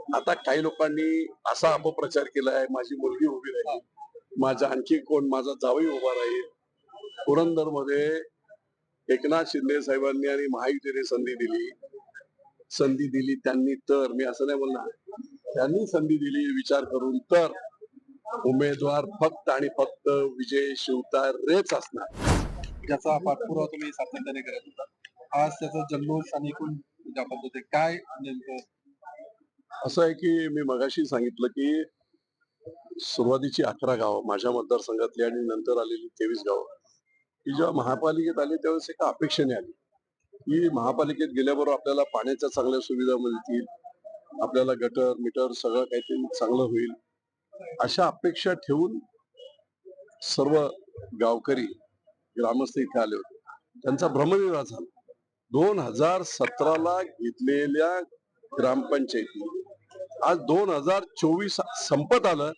आता काही लोकांनी असा अपप्रचार केलाय, माझी मुलगी उभी राहील, माझा आणखी कोण, माझा जावई उभा राहील. पुरंदरमध्ये एकनाथ शिंदे साहेबांनी आणि महायुतीने संधी दिली त्यांनी, तर मी असं नाही बोलणार, त्यांनी संधी दिली विचार करून, तर उमेदवार फक्त आणि फक्त विजय शिवतारेच असणार. ज्याचा पाठपुरावा तुम्ही सातत्याने करत होता, आज त्याचा जल्लोष आणि एकूण ज्या पद्धतीने काय नेमकं असं आहे की मी मगाशी सांगितलं की सुरुवातीची 11 गावं माझ्या मतदारसंघातली आणि नंतर आलेली 23 गावं ही जेव्हा महापालिकेत आली त्यावेळेस एका अपेक्षेने आली की महापालिकेत गेल्याबरोबर आपल्याला पाण्याच्या चांगल्या सुविधा मिळतील, आपल्याला गटर मीटर सगळं काहीतरी चांगलं होईल, अशा अपेक्षा ठेवून सर्व गावकरी ग्रामस्थ इथे आले होते. त्यांचा भ्रमविवाह झाला. 2017ला घेतलेल्या ग्रामपंचायती आज 2024 संपत आलं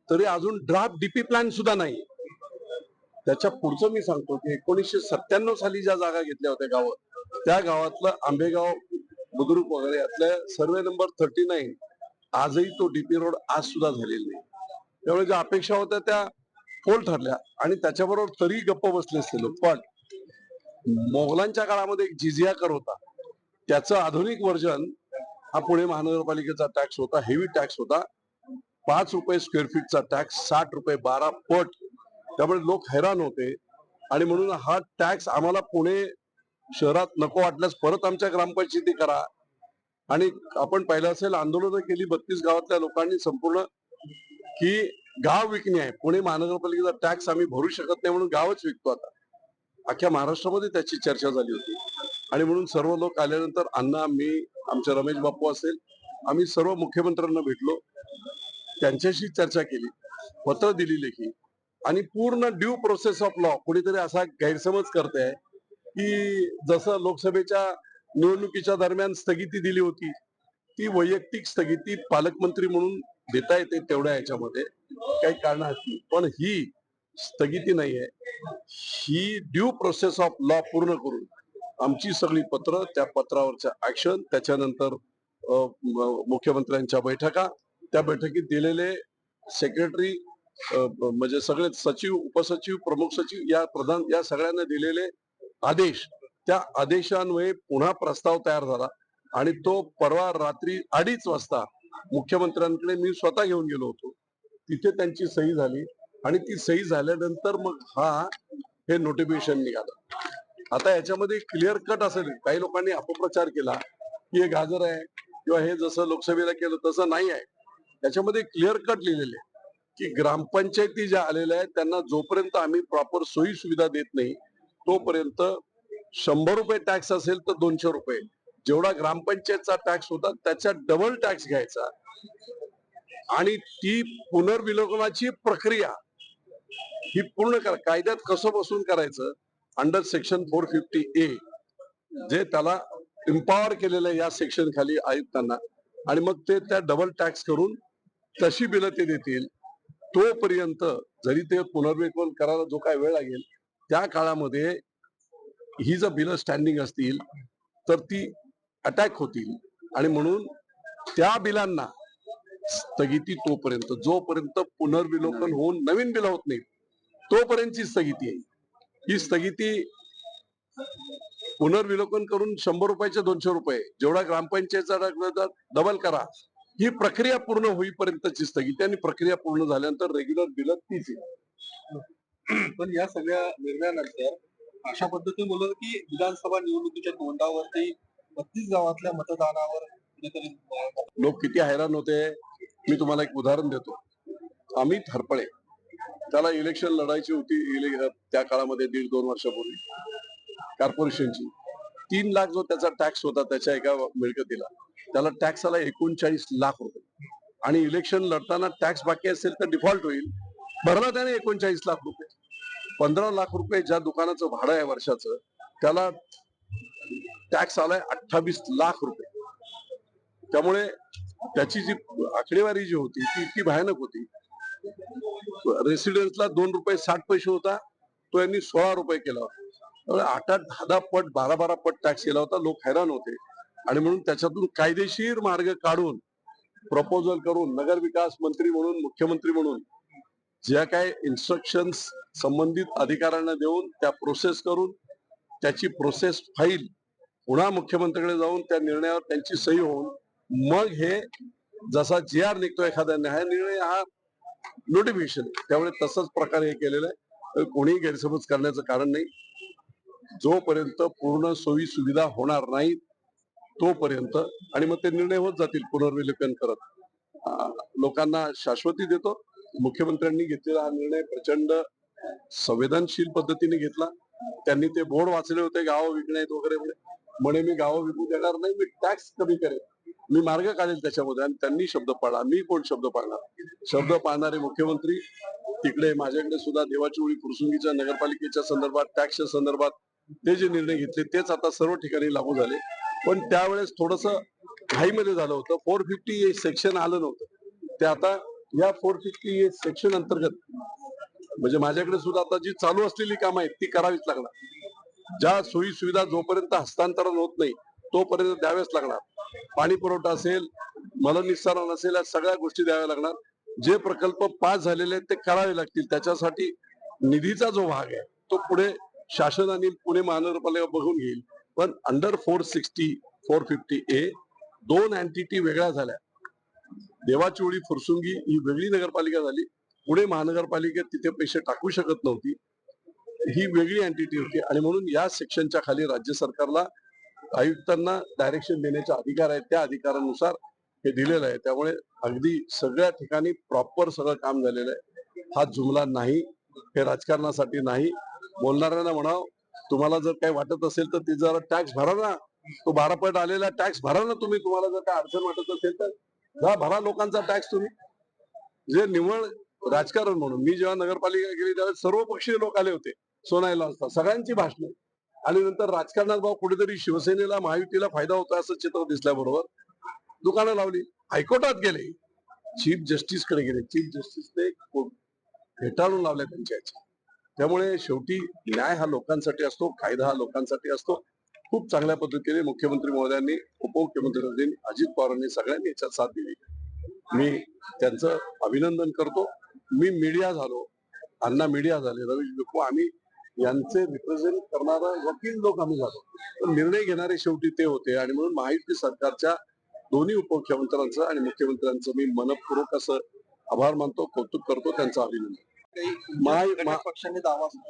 तरी अजून ड्राफ्ट डीपी प्लॅन सुद्धा नाही. त्याच्या पुढचं मी सांगतो की 1997 साली ज्या जागा घेतल्या होत्या गावात, त्या गावातलं आंबेगाव बुद्रुक वगैरे यातल्या सर्वे नंबर 39 आजही तो डीपी रोड आज सुद्धा झालेला नाही. त्यामुळे ज्या अपेक्षा होत्या त्या फोल ठरल्या आणि त्याच्याबरोबर तरी गप्प बसले असते लोक. पण मोगलांच्या काळामध्ये एक जिझिया कर होता, त्याचं आधुनिक वर्जन हा पुणे महानगरपालिकेचा टॅक्स होता, हेवी टॅक्स होता. 5 रुपये स्क्वेअर फीटचा टॅक्स, 60 रुपये 12 पट. त्यामुळे लोक हैराण होते आणि म्हणून हा टॅक्स आम्हाला पुणे शहरात नको वाटल्यास परत आमच्या ग्रामपंचायती करा. आणि आपण पाहिलं असेल आंदोलनं केली 32 गावातल्या लोकांनी संपूर्ण, की गाव विकणे आहे, पुणे महानगरपालिकेचा टॅक्स आम्ही भरू शकत नाही म्हणून गावच विकतो. आता अख्ख्या महाराष्ट्रामध्ये त्याची चर्चा झाली होती आणि म्हणून सर्व लोक आल्यानंतर अण्णा, मी, आमचे रमेश बापू असेल, आम्ही सर्व मुख्यमंत्र्यांना भेटलो, त्यांच्याशी चर्चा केली, पत्र दिली लेखी, आणि पूर्ण ड्यू प्रोसेस ऑफ लॉ. कुणीतरी असा गैरसमज करते की जसं लोकसभेच्या निवडणुकीच्या दरम्यान स्थगिती दिली होती, ती वैयक्तिक स्थगिती पालकमंत्री म्हणून देता येते तेवढ्या याच्यामध्ये काही कारणासाठी, पण ही स्थगिती नाहीये, ही ड्यू प्रोसेस ऑफ लॉ पूर्ण करून आमची सगळी पत्र, त्या पत्रावरच्या ऍक्शन, त्याच्यानंतर मुख्यमंत्र्यांच्या बैठका, त्या बैठकीत दिलेले सेक्रेटरी, म्हणजे सगळे सचिव, उपसचिव, प्रमुख सचिव, या प्रधान, या सगळ्यांना दिलेले आदेश, त्या आदेशान्वये पुन्हा प्रस्ताव तयार झाला आणि तो परवा रात्री 2:30 वाजता मुख्यमंत्र्यांकडे मी स्वतः घेऊन गेलो होतो. तिथे त्यांची सही झाली आणि ती सही झाल्यानंतर मग हे नोटिफिकेशन निघालं. आता याच्यामध्ये क्लिअर कट असेल, काही लोकांनी अपप्रचार केला की हे गाजर आहे किंवा हे जसं लोकसभेला केलं तसं नाही आहे. त्याच्यामध्ये क्लिअर कट लिहिलेले की ग्रामपंचायती ज्या आलेल्या आहेत त्यांना जोपर्यंत आम्ही प्रॉपर सोयी सुविधा देत नाही तोपर्यंत 100 रुपये टॅक्स असेल तर 200 रुपये, जेवढा ग्रामपंचायतचा टॅक्स होता त्याच्या डबल टॅक्स घ्यायचा. आणि ती पुनर्विलोकनाची प्रक्रिया ही पूर्ण करा. कायद्यात कसं बसून करायचं, अंडर सेक्शन 450A, जे त्याला इम्पॉवर केलेलं आहे या सेक्शन खाली आयुक्तांना, आणि मग ते त्या डबल टॅक्स करून तशी बिलं ते देतील. तोपर्यंत जरी ते पुनर्विलोकन करायला जो काय वेळ लागेल त्या काळामध्ये ही जर बिलं स्टँडिंग असतील तर ती अटॅक होतील, आणि म्हणून त्या बिलांना स्थगिती तोपर्यंत, जोपर्यंत पुनर्विलोकन होऊन नवीन बिलं होत नाही तोपर्यंतची स्थगिती आहे. ही स्थगिती पुनर्विलोकन करून 100 रुपयाचे 200 रुपये, जेवढा ग्रामपंचायतचा डबल करा, ही प्रक्रिया पूर्ण होईपर्यंतची स्थगिती, आणि प्रक्रिया पूर्ण झाल्यानंतर रेग्युलर बिलं तीच येईल. पण या सगळ्या निर्णयानंतर अशा पद्धतीने बोलत की विधानसभा निवडणुकीच्या तोंडावरती 32 गावातल्या मतदानावर कुठेतरी लोक किती हैराण होते. मी तुम्हाला एक उदाहरण देतो. अमित हरपळे, त्याला इलेक्शन लढायची होती त्या काळामध्ये 1.5-2 वर्षापूर्वी कॉर्पोरेशनची. 3 लाख जो त्याचा टॅक्स होता त्याच्या एका मिळकतीला, त्याला टॅक्स आला 39 लाख रुपये, आणि इलेक्शन लढताना टॅक्स बाकी असेल तर डिफॉल्ट होईल, भरला त्याने 39 लाख रुपये. 15 लाख रुपये ज्या दुकानाचं भाडं आहे वर्षाचं, त्याला टॅक्स आलाय 28 लाख रुपये. त्यामुळे त्याची जी आकडेवारी जी होती ती इतकी भयानक होती. रेसिडेन्सला 2 रुपये 60 पैसे होता, तो यांनी 16 रुपये केला होता. त्यामुळे 8-8, 10-10 पट, 12-12 पट टॅक्स केला होता. लोक हैराण होते, आणि म्हणून त्याच्यातून कायदेशीर मार्ग काढून प्रपोजल करून नगर विकास मंत्री म्हणून, मुख्यमंत्री म्हणून ज्या काय इन्स्ट्रक्शन्स संबंधित अधिकाऱ्यांना देऊन त्या प्रोसेस करून त्याची प्रोसेस फाईल पुन्हा मुख्यमंत्र्यांकडे जाऊन त्या निर्णयावर त्यांची सही होऊन मग हे जसा जी आर निघतो एखादा निर्णय हा नोटिफिकेशन, त्यामुळे तसंच प्रकारे हे केलेलं आहे. तर कोणीही गैरसमज करण्याचं कारण नाही. जोपर्यंत पूर्ण सोयी सुविधा होणार नाही तोपर्यंत आणि मग ते निर्णय होत जातील पुनर्विलोकन करत. लोकांना शाश्वती देतो. मुख्यमंत्र्यांनी घेतलेला हा निर्णय प्रचंड संवेदनशील पद्धतीने घेतला. त्यांनी ते बोर्ड वाचले होते गावं विकण्यात वगैरे म्हणे मी गावं विकू देणार नाही, मी टॅक्स कमी करेन, मी मार्ग काढेल त्याच्यामध्ये. आणि त्यांनी शब्द पाळला. मी कोण शब्द पाळणार? शब्द पाळणारे मुख्यमंत्री तिकडे माझ्याकडे सुद्धा देवाची उळी फुरसुंगीच्या नगरपालिकेच्या संदर्भात टॅक्सच्या संदर्भात ते जे निर्णय घेतले तेच आता सर्व ठिकाणी लागू झाले. पण त्यावेळेस थोडस घाईमध्ये झालं होतं. 450 सेक्शन आलं नव्हतं. ते आता या 450 सेक्शन अंतर्गत म्हणजे माझ्याकडे सुद्धा आता जी चालू असलेली कामं आहेत ती करावीच लागणार. ज्या सोयी सुविधा जोपर्यंत हस्तांतरण होत नाही तोपर्यंत द्यावेच लागणार. पाणी पुरवठा असेल, मलनिस्सारण असेल, या सगळ्या गोष्टी द्याव्या लागणार. जे प्रकल्प पास झालेले आहेत ते करावे लागतील. त्याच्यासाठी निधीचा जो भाग आहे तो पुढे शासन आणि पुणे महानगरपालिका बघून घेईल. पण अंडर 460 450A दोन एंटिटी वेगळ्या झाल्या. देवाची उळी फुरसुंगी ही वेगळी नगरपालिका झाली. पुणे महानगरपालिकेत तिथे पैसे टाकू शकत नव्हती, ही वेगळी एंटिटी होती. आणि म्हणून या सेक्शनच्या खाली राज्य सरकारला आयुक्तांना डायरेक्शन देण्याचे अधिकार आहेत. त्या अधिकारानुसार हे दिलेलं आहे. त्यामुळे अगदी सगळ्या ठिकाणी प्रॉपर सगळं काम झालेलं आहे. हा जुमला नाही, हे राजकारणासाठी नाही. बोलणाऱ्यांना म्हणाव तुम्हाला जर काही वाटत असेल तर ते जरा टॅक्स भरा ना, तो 12 पट आलेला टॅक्स भरा ना तुम्ही. तुम्हाला जर काय अडचण वाटत असेल तर जा भरा लोकांचा टॅक्स तुम्ही. जे निव्वळ राजकारण म्हणून मी जेव्हा नगरपालिका गेली त्यावेळेस सर्व पक्षीय लोक आले होते सोनाईला असतात, सगळ्यांची भाषणं. आणि नंतर राजकारणात भाव कुठेतरी शिवसेनेला महायुतीला फायदा होता असं चित्र दिसल्याबरोबर दुकानं लावली, हायकोर्टात गेले, चीफ जस्टिस कडे गेले, चीफ जस्टिसने फेटाळून लावल्या त्यांच्या याच्या. त्यामुळे शेवटी न्याय हा लोकांसाठी असतो, कायदा हा लोकांसाठी असतो. खूप चांगल्या पद्धतीने मुख्यमंत्री महोदयांनी, उपमुख्यमंत्री अजित पवारांनी सगळ्यांनी याच्यात साथ दिली. मी त्यांचं अभिनंदन करतो. मी मीडिया झालो, अण्णा मीडिया झाले, रवीश बिप्पू, आम्ही यांचे रिप्रेझेंट करणारा वकील लोक आम्ही झालो. पण निर्णय घेणारे शेवटी ते होते. आणि म्हणून महायुती सरकारच्या दोन्ही उपमुख्यमंत्र्यांचं आणि मुख्यमंत्र्यांचं मी मनपूर्वक असं आभार मानतो, कौतुक करतो, त्यांचं अभिनंदन. पक्षांनी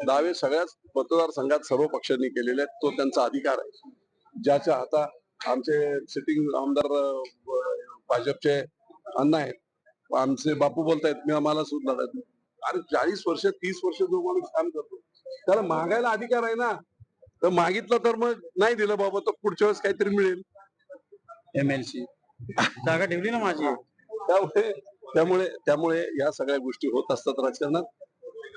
दावे सगळ्याच मतदारसंघात सर्व पक्षांनी केलेले आहेत. तो त्यांचा अधिकार आहे. ज्याच्या आता आमचे सिटिंग आमदार भाजपचे अण्णा आहेत, आमचे बापू बोलतायत, मी आम्हाला सुद्धा अरे 40 वर्ष 30 वर्ष जो माणूस काम करतो त्याला मागायला अधिकार आहे ना. तर मागितलं तर मग नाही दिलं बाबा तर पुढच्या वेळेस काहीतरी मिळेल. MLC जागा ठेवली ना माझी. त्यामुळे त्यामुळे त्यामुळे या सगळ्या गोष्टी होत असतात राजकारणात.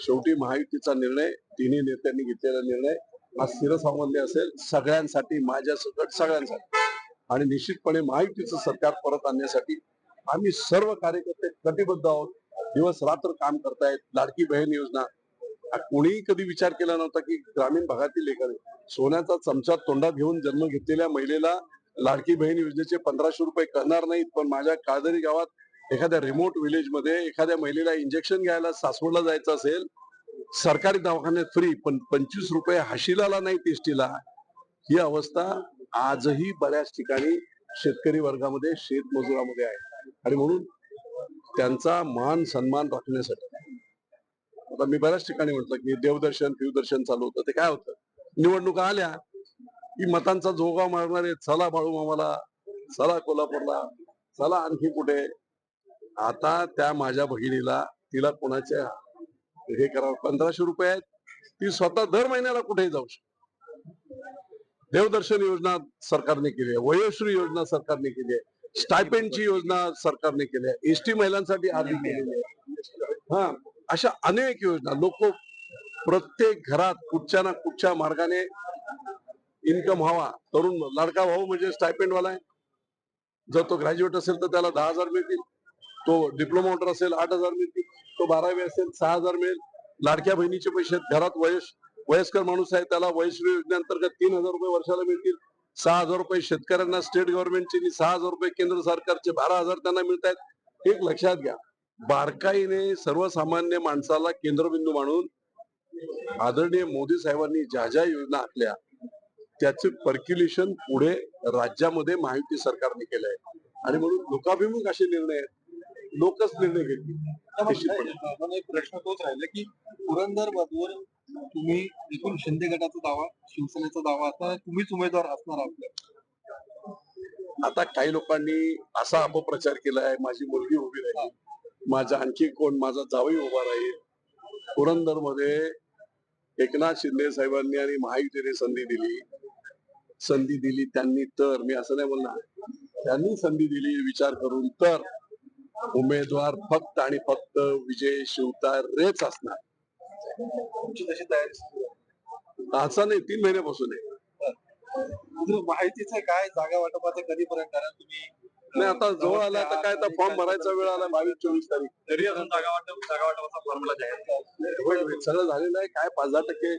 शेवटी महायुतीचा निर्णय, तिन्ही नेत्यांनी घेतलेला निर्णय हा शिरसामान्य असेल सगळ्यांसाठी, माझ्या सकट सगळ्यांसाठी. आणि निश्चितपणे महायुतीचं सरकार परत आणण्यासाठी आम्ही सर्व कार्यकर्ते कटिबद्ध आहोत. दिवस रात्र काम करतायत. लाडकी बहीण योजना, कोणीही कधी विचार केला नव्हता की ग्रामीण भागातील एखादी सोन्याचा चमचा तोंडात घेऊन जन्म घेतलेल्या महिलेला लाडकी बहीण योजनेचे 1500 रुपये करणार नाहीत. पण माझ्या काळदरी गावात एखाद्या रिमोट विलेज मध्ये एखाद्या महिलेला इंजेक्शन घ्यायला सासवडला जायचं असेल, सरकारी दवाखान्यात फ्री, पण 25 रुपये हाशिलाला नाही एसटीला. ही अवस्था आजही बऱ्याच ठिकाणी शेतकरी वर्गामध्ये, शेतमजुरामध्ये आहे. आणि म्हणून त्यांचा मान सन्मान राखण्यासाठी आता मी बऱ्याच ठिकाणी म्हटलं की देवदर्शन फिवदर्शन चालू होतं. ते काय होतं, निवडणुका आल्या की मतांचा जोगा मारणारे, चला बाळू मामाला, चला कोल्हापूरला, चला आणखी कुठे. आता त्या माझ्या भगिनीला, तिला कोणाच्या हे करा 1500 रुपये आहेत, ती स्वतः दर महिन्याला कुठेही जाऊ शकते. देवदर्शन योजना सरकारने केली आहे, वयोश्री योजना सरकारने केली आहे, स्टायपेंडची योजना सरकारने केली आहे, एसटी महिलांसाठी आधी केलेली आहे. हा, अशा अनेक योजना. लोक प्रत्येक घरात कुठच्या ना कुठच्या मार्गाने इन्कम व्हावा. तरुण लाडका भाऊ म्हणजे स्टायपेंड वाला आहे. जर तो ग्रॅज्युएट असेल तर त्याला 10,000 मिळतील. तो डिप्लोमावर असेल 8,000 मिळतील. तो 12वी असेल 6,000 मिळेल. लाडक्या बहिणीचे पैसे घरात वयस्कर माणूस आहे त्याला वयश्री योजनेअंतर्गत 3,000 रुपये वर्षाला मिळतील. 6,000 रुपये शेतकऱ्यांना स्टेट गव्हर्नमेंटचे आणि 6,000 रुपये केंद्र सरकारचे 12,000 त्यांना मिळत आहेत. एक लक्षात घ्या, बारकाईने सर्वसामान्य माणसाला केंद्रबिंदू मानून आदरणीय मोदी साहेबांनी ज्या ज्या योजना आखल्या त्याचे पर्क्युलेशन पुढे राज्यामध्ये महायुती सरकारने केलं आहे आणि म्हणून लोकाभिमुख असे निर्णय आहेत. लोकच निर्णय घेतील निश्चितपणे. मला एक प्रश्न तोच राहिला की पुरंदर मधून तुम्ही एकूण शिंदे गटाचा दावा, शिवसेनेचा दावा असताना तुम्हीच उमेदवार असणार आहात. आता काही लोकांनी असा अपप्रचार केलाय, माझी मुलगी उभी राहिली, माझा आणखी कोण, माझा जावई उभा राहील. पुरंदर मध्ये एकनाथ शिंदे साहेबांनी आणि महायुतीने संधी दिली त्यांनी, तर मी असं नाही बोलणार, त्यांनी संधी दिली विचार करून, तर उमेदवार फक्त आणि फक्त विजय शिवतारेच असणार. तुमची तशी तयारी सुरू आहे. असं नाही, 3 महिन्यापासून आहे. माहितीचं काय जागा वाटपाचं कधीपर्यंत करा तुम्ही? नाही, आता जवळ आला, आता काय, आता फॉर्म भरायचा वेळ आला 22-24 तारीख. तरी अजून जागा वाटपाचा फॉर्म्युला जाहीर होय, सगळं झालेलं आहे. काय 5-10%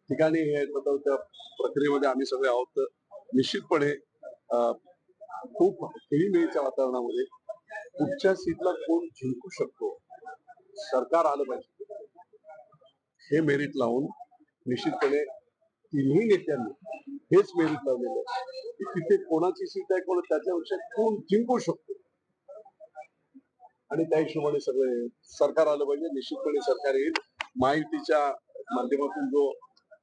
ठिकाणी हे होतं, त्या प्रक्रियेमध्ये आम्ही सगळे आहोत. तर निश्चितपणे खूप खेळीमेळीच्या वातावरणामध्ये कुठच्या सीटला कोण जिंकू शकतो, सरकार आलं पाहिजे हे मेरिट लावून निश्चितपणे तिन्ही नेत्यांनी हेच मेरिट लावलेलं आहे की तिथे कोणाची सीट आहे, कोण त्याच्यापेक्षा कोण जिंकू शकतो आणि त्या हिशोबाने सगळे सरकार आलं पाहिजे. निश्चितपणे सरकार येईल. महायुतीच्या माध्यमातून जो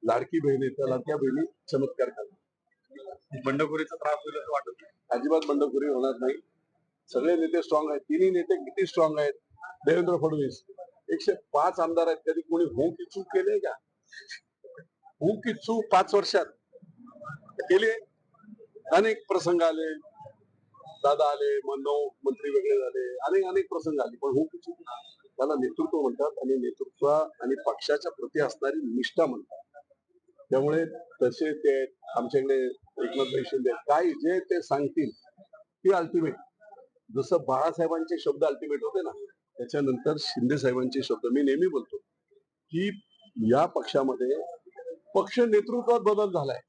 लाडकी बहीण आहे त्या लाडक्या बहिणी चमत्कार करणार. बंडखोरीचा त्रास होईल असं वाटत नाही. अजिबात बंडखोरी होणार नाही. सगळे नेते स्ट्रॉंग आहेत. तिन्ही नेते किती स्ट्रॉंग आहेत. देवेंद्र फडणवीस 105 आमदार आहेत. कधी कोणी हो की चूक केले का? हो की चूक 5 वर्षात केली. अनेक प्रसंग आले, दादा आले, मंत्री वेगळे झाले, अनेक प्रसंग आले, पण हो की चूक त्याला नेतृत्व म्हणतात आणि नेतृत्व आणि पक्षाच्या प्रती असणारी निष्ठा म्हणतात. त्यामुळे तसे ते आमच्याकडे एकनाथ शिंदे काय जे ते सांगतील ती अल्टिमेट, जसं बाळासाहेबांचे शब्द अल्टिमेट होते ना, त्याच्यानंतर शिंदे साहेबांचे शब्द. मी नेहमी बोलतो की या पक्षामध्ये पक्ष नेतृत्वात बदल झालाय.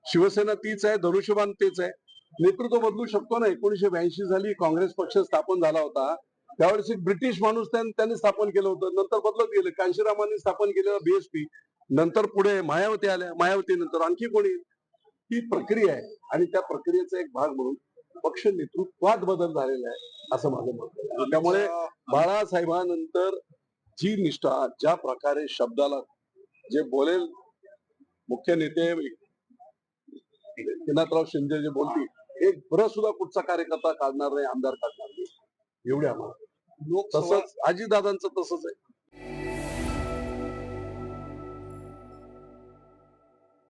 शिवसेना तीच आहे, धनुष्यबाण तेच आहे. नेतृत्व बदलू शकतो ना. 1982 झाली, काँग्रेस पक्ष स्थापन झाला होता, त्यावेळेस एक ब्रिटिश माणूस त्यांनी स्थापन केलं होतं. नंतर बदलत गेलं. कांशीरामांनी स्थापन केलेलं बीएसपी, नंतर पुढे मायावती आल्या, मायावती नंतर आणखी कोणी. ही प्रक्रिया आहे आणि त्या प्रक्रियेचा एक भाग म्हणून पक्ष नेतृत्वात बदल झालेला आहे असं माझं मत आहे. त्यामुळे बाळासाहेबांनंतर जी निष्ठा, ज्या प्रकारे शब्दाला जे बोलेल मुख्य नेते एकनाथराव शिंदे जे बोलतील, एक बरं सुद्धा कुठचा कार्यकर्ता काढणार नाही, आमदार काढणार नाही, एवढे आम्हाला. तसंच अजितदादांचं तसंच आहे.